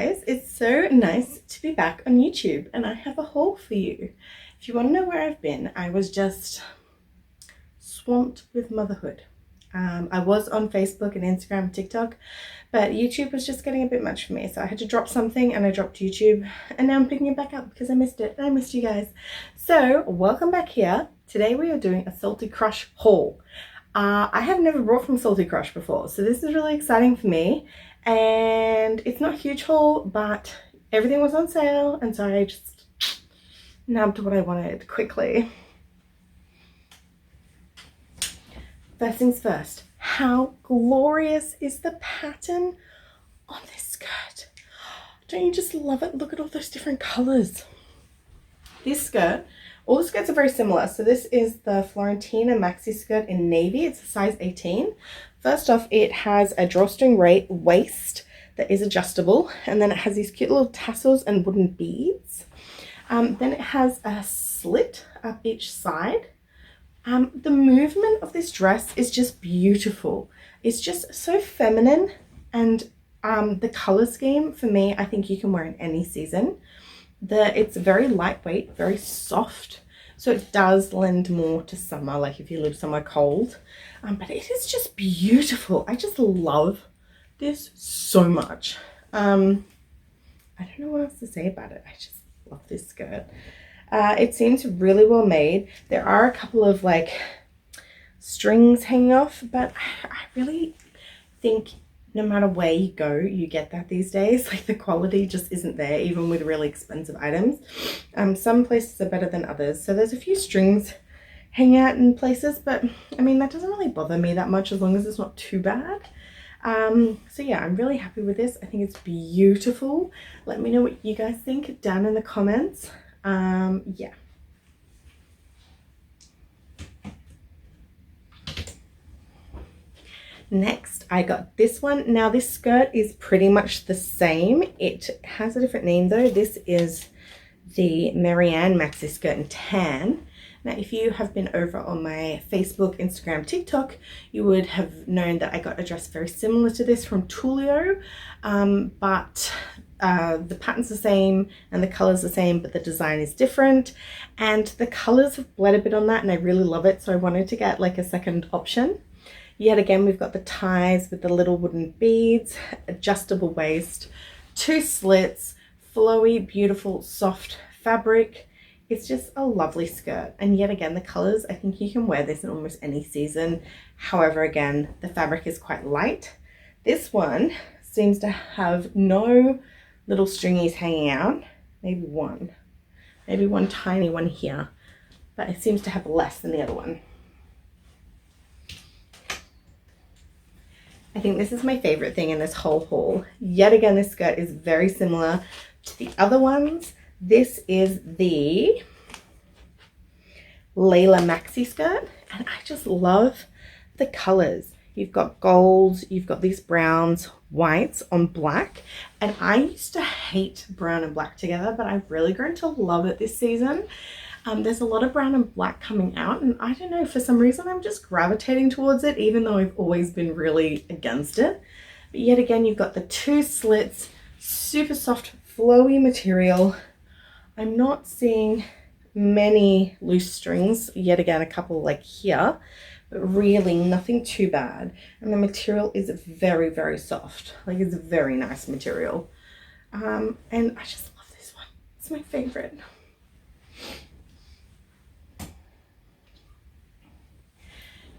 guys, it's so nice to be back on YouTube and I have a haul for you. If you want to know where I've been, I was just swamped with motherhood. I was on Facebook and Instagram and TikTok, but YouTube was just getting a bit much for me, so I had to drop something and I dropped YouTube, and now I'm picking it back up because I missed it and I missed you guys. So welcome back here. Today we are doing a Salty Crush haul. I have never bought from Salty Crush before, so this is really exciting for me. And it's not a huge haul, but everything was on sale, and so I just nabbed what I wanted quickly. First things first, how glorious is the pattern on this skirt? Don't you just love it? Look at all those different colors. This skirt, all the skirts are very similar. So this is the Florentina Maxi Skirt in navy. It's a size 18. First off, it has a drawstring waist that is adjustable, and then it has these cute little tassels and wooden beads. Then it has a slit up each side. The movement of this dress is just beautiful. It's just so feminine, and the color scheme, for me, I think you can wear in any season. It's very lightweight, very soft, so it does lend more to summer, like if you live somewhere cold. But it is just beautiful. I just love this so much. I don't know what else to say about it. I just love this skirt. It seems really well made. There are a couple of like strings hanging off, but I really think no matter where you go, you get that these days. Like, the quality just isn't there, even with really expensive items. Some places are better than others. So there's a few strings hanging out in places, but I mean, that doesn't really bother me that much as long as it's not too bad. So yeah, I'm really happy with this. I think it's beautiful. Let me know what you guys think down in the comments. Yeah. Next, I got this one. Now, this skirt is pretty much the same. It has a different name though. This is the Marianne Maxi Skirt in tan. Now, if you have been over on my Facebook, Instagram, TikTok, you would have known that I got a dress very similar to this from Tulio, but the pattern's the same and the color's the same, but the design is different, and the colors have bled a bit on that, and I really love it, so I wanted to get like a second option. Yet again, we've got the ties with the little wooden beads, adjustable waist, 2 slits, flowy, beautiful, soft fabric. It's just a lovely skirt. And yet again, the colors, I think you can wear this in almost any season. However, again, the fabric is quite light. This one seems to have no little stringies hanging out. Maybe one tiny one here, but it seems to have less than the other one. I think this is my favorite thing in this whole haul. Yet again, this skirt is very similar to the other ones. This is the Layla Maxi Skirt, and I just love the colors. You've got golds, you've got these browns, whites on black, and I used to hate brown and black together, but I've really grown to love it this season. There's a lot of brown and black coming out, and I don't know, for some reason I'm just gravitating towards it, even though I've always been really against it. But yet again, you've got the 2 slits, super soft, flowy material. I'm not seeing many loose strings. Yet again, a couple like here, but really nothing too bad. And the material is very, very soft. Like, it's a very nice material. And I just love this one. It's my favorite.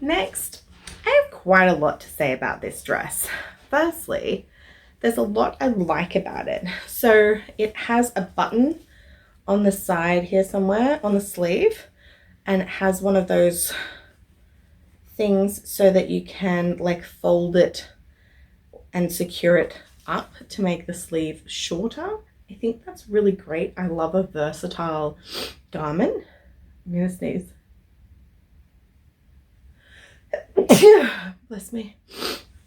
Next, I have quite a lot to say about this dress. Firstly, there's a lot I like about it. So it has a button on the side here somewhere on the sleeve, and it has one of those things so that you can like fold it and secure it up to make the sleeve shorter. I think that's really great. I love a versatile garment. I'm gonna sneeze. Bless me.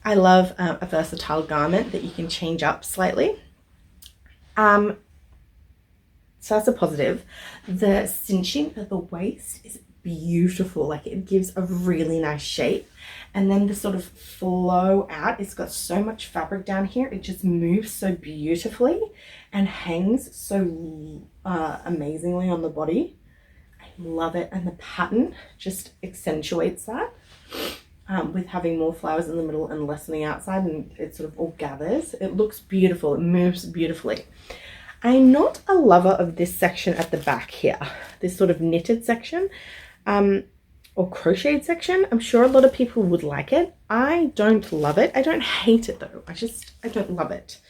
I love a versatile garment that you can change up slightly. So that's a positive. The cinching of the waist is beautiful. Like it gives a really nice shape. And then the sort of flow out, it's got so much fabric down here. It just moves so beautifully and hangs so amazingly on the body. I love it. And the pattern just accentuates that with having more flowers in the middle and less on the outside, and it sort of all gathers. It looks beautiful. It moves beautifully. I'm not a lover of this section at the back here, this sort of knitted section. Or crocheted section. I'm sure a lot of people would like it. I don't love it. I don't hate it though. I don't love it.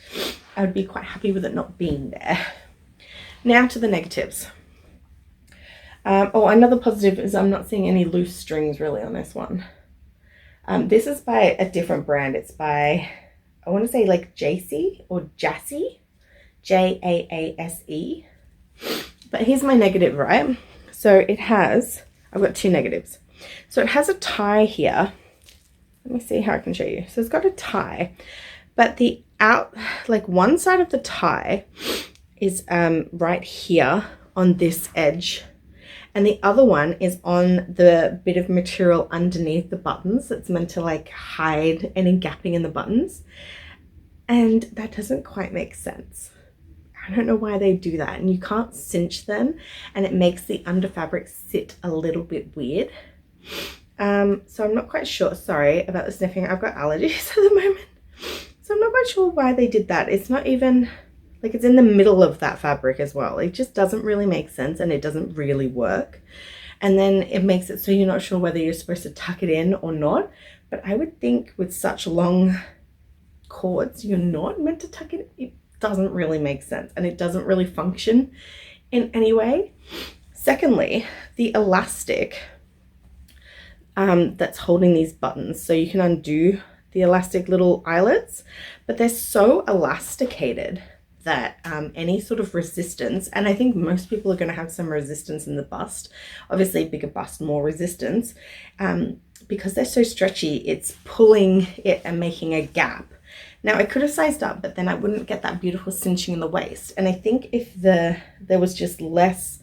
I would be quite happy with it not being there. Now to the negatives. Oh, another positive is I'm not seeing any loose strings really on this one. This is by a different brand. It's by, I want to say like JC or Jassy, Jaase. But here's my negative, right? So it has, I've got two negatives. So it has a tie here. Let me see how I can show you. So it's got a tie, but the like one side of the tie is right here on this edge, and the other one is on the bit of material underneath the buttons that's meant to like hide any gapping in the buttons, and that doesn't quite make sense. I don't know why they do that, and you can't cinch them, and it makes the under fabric sit a little bit weird. So I'm not quite sure. Sorry about the sniffing. I've got allergies at the moment, so I'm not quite sure why they did that. It's not even like it's in the middle of that fabric as well. It just doesn't really make sense, and it doesn't really work. And then it makes it so you're not sure whether you're supposed to tuck it in or not. But I would think with such long cords, you're not meant to tuck it. It doesn't really make sense, and it doesn't really function in any way. Secondly, the elastic that's holding these buttons, so you can undo the elastic little eyelets, but they're so elasticated that any sort of resistance, and I think most people are going to have some resistance in the bust, obviously bigger bust, more resistance, because they're so stretchy, it's pulling it and making a gap. Now I could have sized up, but then I wouldn't get that beautiful cinching in the waist. And I think if there was just less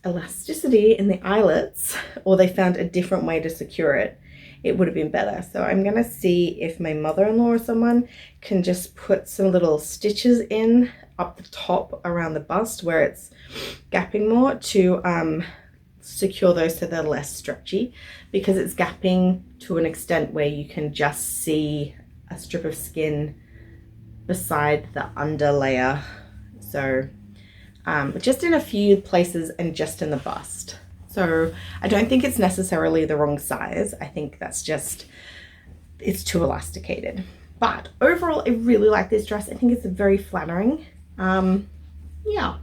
elasticity in the eyelets, or they found a different way to secure it, it would have been better. So I'm gonna see if my mother-in-law or someone can just put some little stitches in up the top around the bust where it's gapping more to secure those so they're less stretchy, because it's gapping to an extent where you can just see a strip of skin beside the under layer. So just in a few places and just in the bust. So I don't think it's necessarily the wrong size. I think that's just, it's too elasticated. But overall, I really like this dress. I think it's very flattering. Yeah.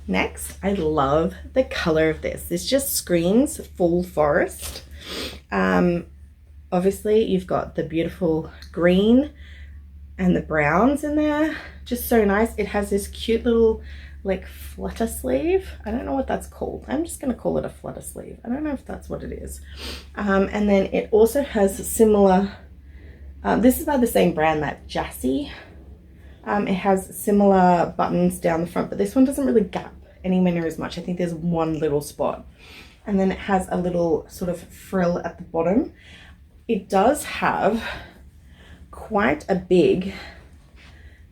Next, I love the color of this. This just screams full forest. Obviously, you've got the beautiful green and the browns in there, just so nice. It has this cute little like flutter sleeve. I don't know what that's called. I'm just gonna call it a flutter sleeve. I don't know if that's what it is. And then it also has similar, this is by the same brand, that Jassy. It has similar buttons down the front, but this one doesn't really gap anywhere near as much. I think there's one little spot. And then it has a little sort of frill at the bottom. It does have quite a big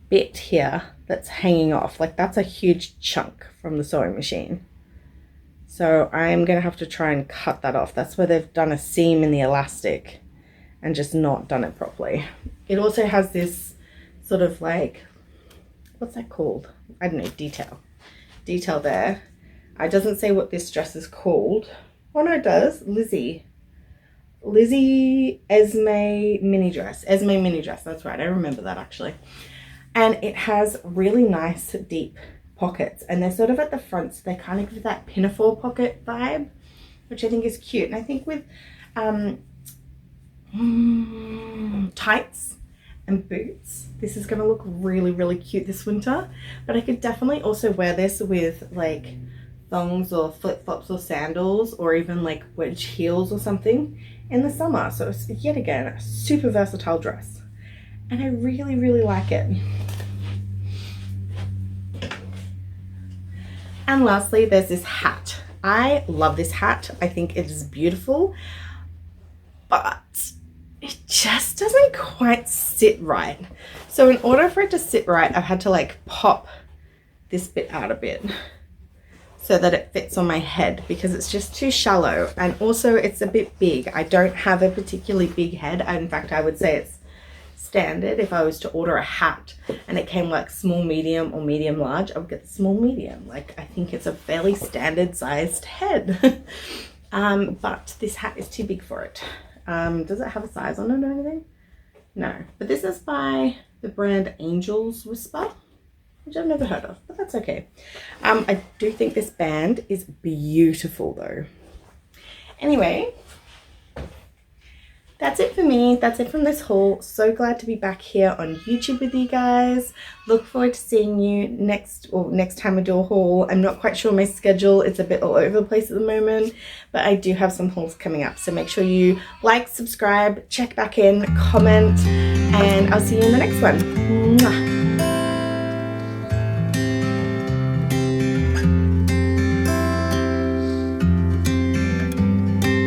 bit here that's hanging off. Like that's a huge chunk from the sewing machine. So I'm gonna have to try and cut that off. That's where they've done a seam in the elastic and just not done it properly. It also has this sort of like, what's that called? I don't know, detail there. It doesn't say what this dress is called. Oh no, it does. Lizzie Esme mini dress. That's right, I remember that actually. And it has really nice deep pockets, and they're sort of at the front, so they kind of give that pinafore pocket vibe, which I think is cute. And I think with tights and boots, this is going to look really, really cute this winter. But I could definitely also wear this with like thongs or flip-flops or sandals, or even like wedge heels or something in the summer. So it's yet again a super versatile dress, and I really, really like it. And lastly, there's this hat. I love this hat. I think it is beautiful, but it just doesn't quite sit right. So in order for it to sit right, I've had to like pop this bit out a bit so that it fits on my head, because it's just too shallow, and also it's a bit big. I don't have a particularly big head. In fact, I would say it's standard. If I was to order a hat and it came like small, medium, or medium large, I would get the small medium. Like, I think it's a fairly standard sized head. But this hat is too big for it. Does it have a size on it or anything? No, but this is by the brand Angel's Whisper, which I've never heard of, but that's okay. I do think this band is beautiful though. Anyway, that's it for me. That's it from this haul. So glad to be back here on YouTube with you guys. Look forward to seeing you next time I do a haul. I'm not quite sure my schedule. It's a bit all over the place at the moment, but I do have some hauls coming up. So make sure you like, subscribe, check back in, comment, and I'll see you in the next one. Mwah.